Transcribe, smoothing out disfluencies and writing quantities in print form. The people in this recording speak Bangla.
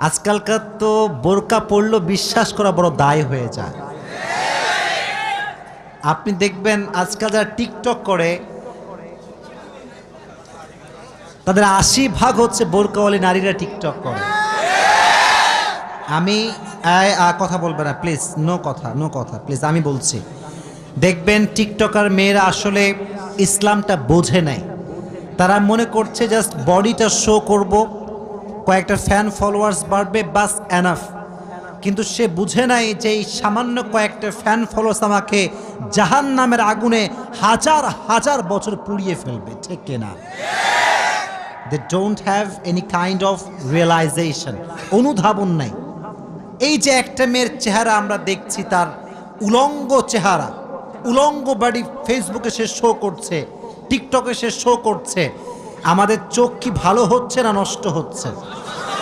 আজকালকার তো বোরকা পড়লো বিশ্বাস করা বড় দায় হয়ে যায়। আপনি দেখবেন আজকাল যারা টিকটক করে তাদের ৮০% হচ্ছে বোরকাওয়ালি নারীরা টিকটক করে। আমি কথা বলবেন না প্লিজ, নো কথা প্লিজ, আমি বলছি। দেখবেন টিকটকার মেয়েরা আসলে ইসলামটা বোঝে নাই। তারা মনে করছে জাস্ট বডিটা শো করব, কয়েকটা ফ্যান ফলোয়ার্স বাড়বে, বাস এনাফ। কিন্তু সে বুঝে নাই যে এই সামান্য কয়েকটা ফ্যান ফলোয়ার্স আমাকে জাহান্নামের আগুনে হাজার হাজার বছর পুড়িয়ে ফেলবে, ঠিক কিনা? They don't have any kind of realisation, অনুধাবন নাই। এই যে একটা মেয়ের চেহারা আমরা দেখছি, তার উলঙ্গ চেহারা, উলঙ্গ বাড়ি ফেসবুকে সে শো করছে, টিকটকে সে শো করছে, আমাদের চোখ কি ভালো হচ্ছে না নষ্ট হচ্ছে?